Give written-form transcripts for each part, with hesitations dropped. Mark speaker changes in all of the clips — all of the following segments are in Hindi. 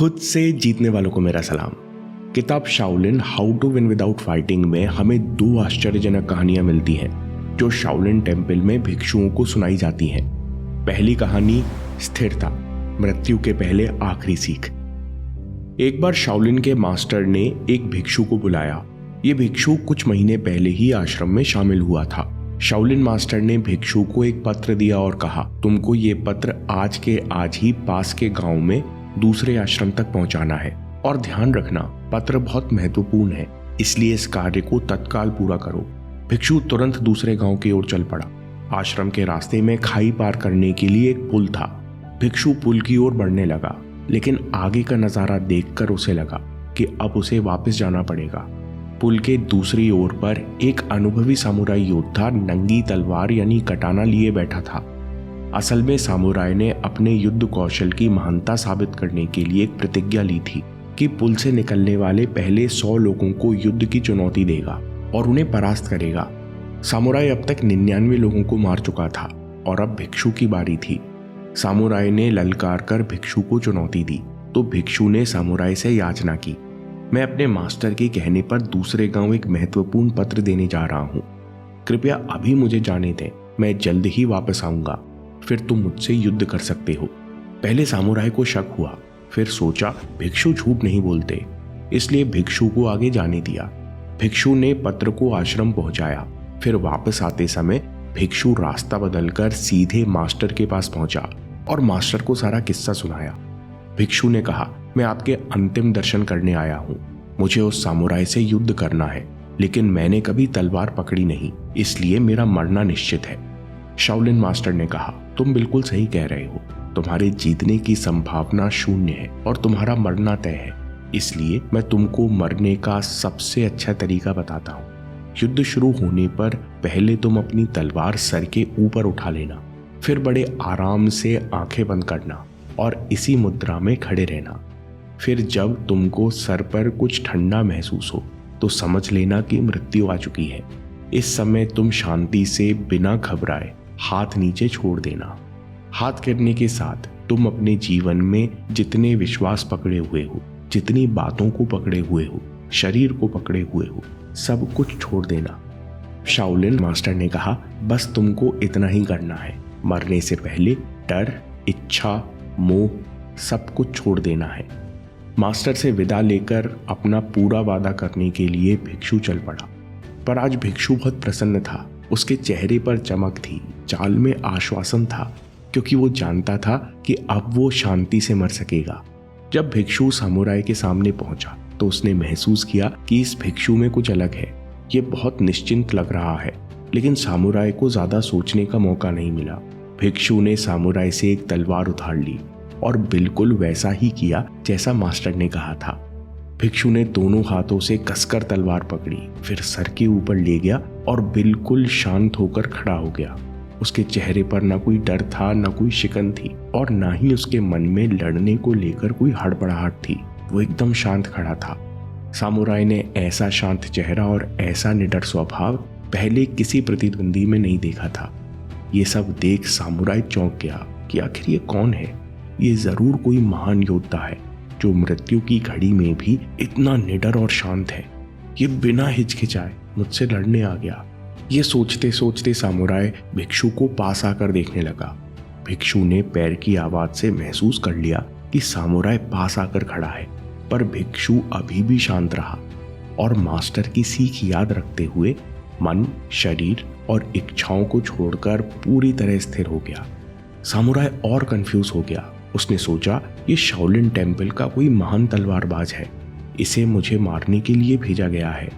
Speaker 1: खुद से जीतने वालों को मेरा सलाम। किताब Shaolin how to win without fighting में हमें दो आश्चर्यजनक कहानियां मिलती हैं जो शाओलिन टेम्पल में भिक्षुओं को सुनाई जाती हैं। पहली कहानी स्थिरता, मृत्यु के पहले आखिरी सीख। एक बार शाओलिन के मास्टर ने एक भिक्षु को बुलाया। ये भिक्षु कुछ महीने पहले ही आश्रम में शामिल हुआ था। शाओलिन मास्टर ने भिक्षु को एक पत्र दिया और कहा, तुमको ये पत्र आज के आज ही पास के गांव में दूसरे आश्रम तक पहुंचाना है और ध्यान रखना पत्र बहुत महत्वपूर्ण है, इसलिए इस कार्य को तत्काल पूरा करो। भिक्षु तुरंत दूसरे गांव की ओर चल पड़ा। आश्रम के रास्ते में खाई पार करने के लिए एक पुल था। भिक्षु पुल की ओर बढ़ने लगा, लेकिन आगे का नजारा देखकर उसे लगा कि अब उसे वापस जाना पड़ेगा। पुल के दूसरी ओर पर एक अनुभवी सामुराई योद्धा नंगी तलवार यानी कटाना लिए बैठा था। असल में सामुराई ने अपने युद्ध कौशल की महानता साबित करने के लिए एक प्रतिज्ञा ली थी कि पुल से निकलने वाले पहले 100 लोगों को युद्ध की चुनौती देगा और उन्हें परास्त करेगा। सामुराई अब तक 99 लोगों को मार चुका था और अब भिक्षु की बारी थी। सामुराई ने ललकार कर भिक्षु को चुनौती दी तो भिक्षु ने सामुराई से याचना की, मैं अपने मास्टर के कहने पर दूसरे गांव एक महत्वपूर्ण पत्र देने जा रहा हूं। कृपया अभी मुझे जाने दें, मैं जल्द ही वापस आऊंगा, फिर तुम मुझसे युद्ध कर सकते हो। पहले सामुराई को शक हुआ, फिर सोचा भिक्षु झूठ नहीं बोलते, इसलिए भिक्षु को आगे जाने दिया। भिक्षु ने पत्र को आश्रम पहुंचाया। फिर वापस आते समय भिक्षु रास्ता बदलकर सीधे मास्टर के पास पहुंचा और मास्टर को सारा किस्सा सुनाया। भिक्षु ने कहा, मैं आपके अंतिम दर्शन करने आया हूं। मुझे उस सामुराई से युद्ध करना है, लेकिन मैंने कभी तलवार पकड़ी नहीं, इसलिए मेरा मरना निश्चित है। शाओलिन मास्टर ने कहा, तुम बिल्कुल सही कह रहे हो। तुम्हारे जीतने की संभावना शून्य है और तुम्हारा मरना तय है, इसलिए मैं तुमको मरने का सबसे अच्छा तरीका बताता हूँ। युद्ध शुरू होने पर पहले तुम अपनी तलवार सर के ऊपर उठा लेना, फिर बड़े आराम से आंखें बंद करना और इसी मुद्रा में खड़े रहना। फिर जब तुमको सर पर कुछ ठंडा महसूस हो तो समझ लेना कि मृत्यु आ चुकी है। इस समय तुम शांति से बिना घबराए हाथ नीचे छोड़ देना। हाथ गिरने के साथ तुम अपने जीवन में जितने विश्वास पकड़े हुए हो, जितनी बातों को पकड़े हुए हो, शरीर को पकड़े हुए हो, सब कुछ छोड़ देना। शाओलिन मास्टर ने कहा, बस तुमको इतना ही करना है। मरने से पहले डर, इच्छा, मोह सब कुछ छोड़ देना है। मास्टर से विदा लेकर अपना पूरा वादा करने के लिए भिक्षु चल पड़ा। पर आज भिक्षु बहुत प्रसन्न था। उसके चेहरे पर चमक थी, चाल में आश्वासन था, क्योंकि वो जानता था कि अब वो शांति से मर सकेगा। जब भिक्षु सामुराई के सामने पहुंचा तो उसने महसूस किया कि इस भिक्षु में कुछ अलग है। ये बहुत निश्चिंत लग रहा है, लेकिन सामुराई को ज्यादा सोचने का मौका नहीं मिला। भिक्षु ने सामुराई से एक तलवार उधार ली और बिल्कुल वैसा ही किया जैसा मास्टर ने कहा था। भिक्षु ने दोनों हाथों से कसकर तलवार पकड़ी, फिर सर के ऊपर ले गया और बिल्कुल शांत होकर खड़ा हो गया। उसके चेहरे पर न कोई डर था, न कोई शिकन थी और न ही उसके मन में लड़ने को लेकर कोई हड़बड़ाहट थी। वो एकदम शांत खड़ा था। सामुराई ने ऐसा शांत चेहरा और ऐसा निडर स्वभाव पहले किसी प्रतिद्वंदी में नहीं देखा था। ये सब देख सामुराई चौंक गया कि आखिर ये कौन है। ये जरूर कोई महान योद्धा है जो मृत्यु की घड़ी में भी इतना निडर और शांत है। ये बिना हिचकिचाए मुझसे लड़ने आ गया। ये सोचते सोचते सामुराई भिक्षु को पास आकर देखने लगा। भिक्षु ने पैर की आवाज से महसूस कर लिया कि सामुराई पास आकर खड़ा है, पर भिक्षु अभी भी शांत रहा और मास्टर की सीख याद रखते हुए मन, शरीर और इच्छाओं को छोड़कर पूरी तरह स्थिर हो गया। सामुराई और कंफ्यूज हो गया। उसने सोचा, ये शाओलिन टेम्पल का कोई महान तलवारबाज है, इसे मुझे मारने के लिए भेजा गया है।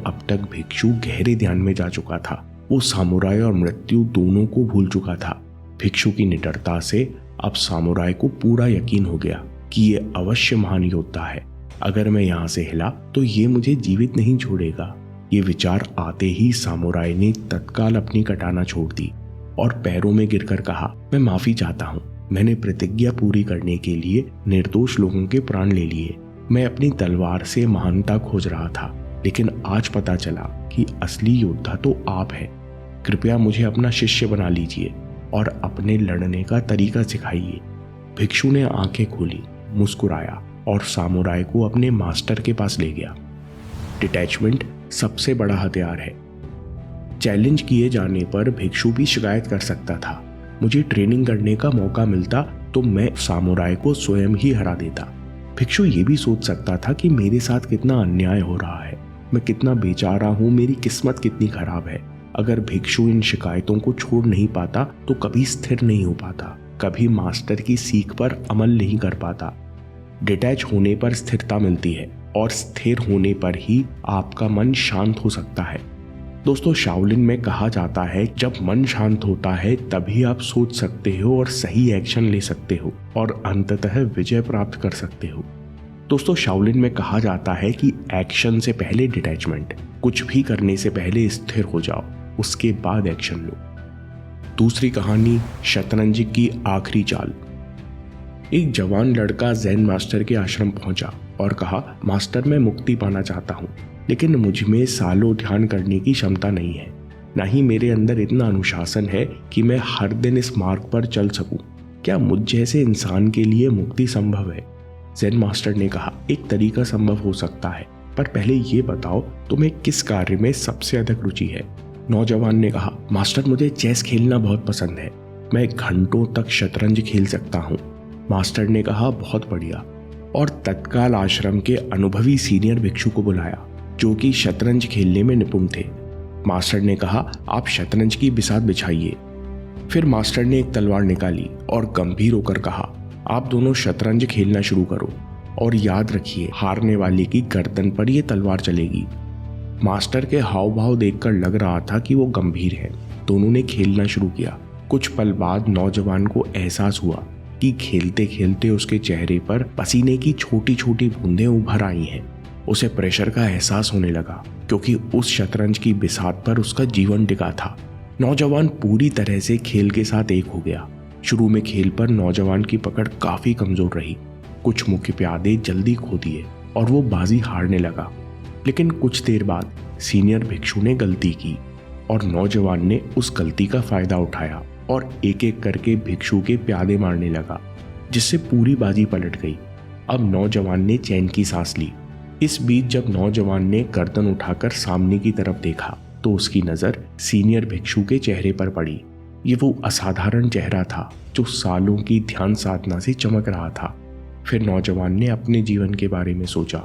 Speaker 1: अब तक भिक्षु गहरे ध्यान में जा चुका था। वो सामुराई और मृत्यु दोनों को भूल चुका था। भिक्षु की निडरता से अब सामुराई को पूरा यकीन हो गया कि ये अवश्य महान योद्धा है। अगर मैं यहाँ से हिला तो ये मुझे जीवित नहीं छोड़ेगा। ये विचार आते ही सामुराई ने तत्काल अपनी कटाना छोड़ दी और पैरों में गिरकर कहा, मैं माफी चाहता हूँ। मैंने प्रतिज्ञा पूरी करने के लिए निर्दोष लोगों के प्राण ले लिए। मैं अपनी तलवार से महानता खोज रहा था, लेकिन आज पता चला कि असली योद्धा तो आप हैं। कृपया मुझे अपना शिष्य बना लीजिए और अपने लड़ने का तरीका सिखाइए। भिक्षु ने आंखें खोली, मुस्कुराया और सामुराई को अपने मास्टर के पास ले गया। डिटैचमेंट सबसे बड़ा हथियार है। चैलेंज किए जाने पर भिक्षु भी शिकायत कर सकता था। मुझे ट्रेनिंग करने का मौका मिलता तो मैं सामुराई को स्वयं ही हरा देता। भिक्षु ये भी सोच सकता था कि मेरे साथ कितना अन्याय हो रहा है, मैं कितना बेचारा हूँ, मेरी किस्मत कितनी खराब है। अगर भिक्षु इन शिकायतों को छोड़ नहीं पाता तो कभी स्थिर नहीं हो पाता, कभी मास्टर की सीख पर अमल नहीं कर पाता। डिटैच होने पर स्थिरता मिलती है और स्थिर होने पर ही आपका मन शांत हो सकता है। दोस्तों, शाओलिन में कहा जाता है जब मन शांत होता है तभी आप सोच सकते हो और सही एक्शन ले सकते हो और अंततः विजय प्राप्त कर सकते हो। दोस्तों, शाओलिन में कहा जाता है कि एक्शन से पहले डिटैचमेंट, कुछ भी करने से पहले स्थिर हो जाओ, उसके बाद एक्शन लो। दूसरी कहानी, शतरंज की आखिरी चाल। एक जवान लड़का ज़ेन मास्टर के आश्रम पहुंचा और कहा, मास्टर, मैं मुक्ति पाना चाहता हूं, लेकिन मुझ में सालों ध्यान करने की क्षमता नहीं है, ना ही मेरे अंदर इतना अनुशासन है कि मैं हर दिन इस मार्ग पर चल सकूं। क्या मुझ जैसे इंसान के लिए मुक्ति संभव है? ज़ेन मास्टर ने कहा, एक तरीका संभव हो सकता है, पर पहले ये बताओ तुम्हें किस कार्य में सबसे अधिक रुचि है। नौजवान ने कहा, मास्टर, मुझे चेस खेलना बहुत पसंद है, मैं घंटों तक शतरंज खेल सकता हूँ। मास्टर ने कहा, बहुत बढ़िया, और तत्काल आश्रम के अनुभवी सीनियर भिक्षु को बुलाया जो कि शतरंज खेलने में निपुण थे। मास्टर ने कहा, आप शतरंज की बिसात बिछाइए। फिर मास्टर ने एक तलवार निकाली और गंभीर होकर कहा, आप दोनों शतरंज खेलना शुरू करो और याद रखिए, हारने वाले की गर्दन पर यह तलवार चलेगी। मास्टर के हाव भाव देखकर लग रहा था कि वो गंभीर है। दोनों ने खेलना शुरू किया। कुछ पल बाद नौजवान को एहसास हुआ कि खेलते खेलते उसके चेहरे पर पसीने की छोटी छोटी बूंदें उभर आई हैं। उसे प्रेशर का एहसास होने लगा क्योंकि उस शतरंज की बिसात पर उसका जीवन टिका था। नौजवान पूरी तरह से खेल के साथ एक हो गया। शुरू में खेल पर नौजवान की पकड़ काफी कमजोर रही। कुछ मुख्य प्यादे जल्दी खो दिए और वो बाजी हारने लगा। लेकिन कुछ देर बाद सीनियर भिक्षु ने गलती की और नौजवान ने उस गलती का फायदा उठाया और एक एक करके भिक्षु के प्यादे मारने लगा, जिससे पूरी बाजी पलट गई। अब नौजवान ने चैन की सांस ली। इस बीच जब नौजवान ने गर्दन उठाकर सामने की तरफ देखा तो उसकी नजर सीनियर भिक्षु के चेहरे पर पड़ी। ये वो असाधारण चेहरा था जो सालों की ध्यान साधना से चमक रहा था। फिर नौजवान ने अपने जीवन के बारे में सोचा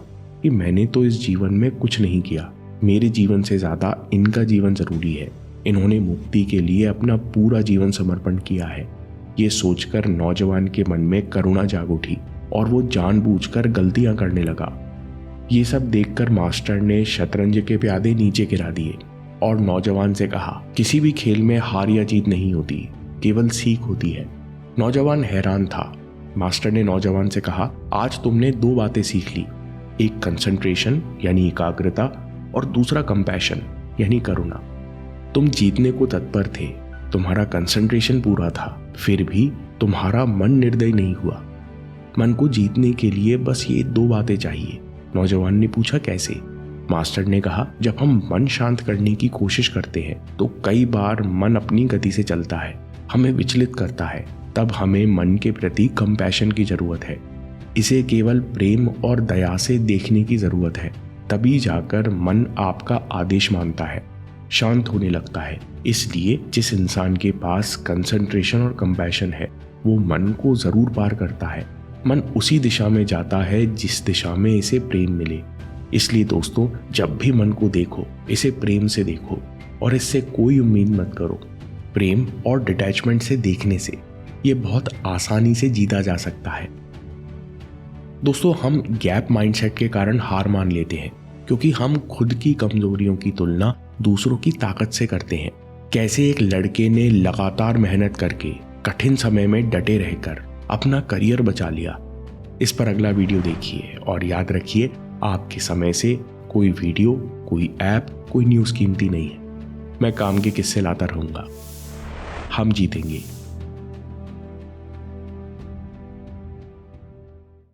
Speaker 1: कि मैंने तो इस जीवन में कुछ नहीं किया, मेरे जीवन से ज्यादा इनका जीवन जरूरी है। इन्होंने मुक्ति के लिए अपना पूरा जीवन समर्पण किया है। ये सोचकर नौजवान के मन में करुणा जाग उठी और वो जानबूझकर गलतियां करने लगा। ये सब देखकर मास्टर ने शतरंज के प्यादे नीचे गिरा दिए और नौजवान से कहा, किसी भी खेल में हार या जीत नहीं होती, केवल सीख होती है। नौजवान हैरान था। मास्टर ने नौजवान से कहा, आज तुमने दो बातें सीख ली, एक कंसंट्रेशन यानी एकाग्रता और दूसरा कंपैशन यानी करुणा। तुम जीतने को तत्पर थे, तुम्हारा कंसंट्रेशन पूरा था, फिर भी तुम्हारा मन निर्दयी नहीं हुआ। मन को जीतने के लिए बस ये दो बातें चाहिए। नौजवान ने पूछा, कैसे? मास्टर ने कहा, जब हम मन शांत करने की कोशिश करते हैं तो कई बार मन अपनी गति से चलता है, हमें विचलित करता है। तब हमें मन के प्रति कंपैशन की जरूरत है। इसे केवल प्रेम और दया से देखने की जरूरत है, तभी जाकर मन आपका आदेश मानता है, शांत होने लगता है। इसलिए जिस इंसान के पास कंसंट्रेशन और कंपैशन है वो मन को जरूर पार करता है। मन उसी दिशा में जाता है जिस दिशा में इसे प्रेम मिले। इसलिए दोस्तों, जब भी मन को देखो, इसे प्रेम से देखो और इससे कोई उम्मीद मत करो। प्रेम और डिटैचमेंट से देखने से ये बहुत आसानी से जीता जा सकता है। दोस्तों, हम गैप माइंडसेट के कारण हार मान लेते हैं क्योंकि हम खुद की कमजोरियों की तुलना दूसरों की ताकत से करते हैं। कैसे एक लड़के ने लगातार मेहनत करके कठिन समय में डटे रहकर अपना करियर बचा लिया। इस पर अगला वीडियो देखिए और याद रखिए, आपके समय से कोई वीडियो, कोई ऐप, कोई न्यूज़ कीमती नहीं है। मैं काम के किस्से लाता रहूंगा। हम जीतेंगे।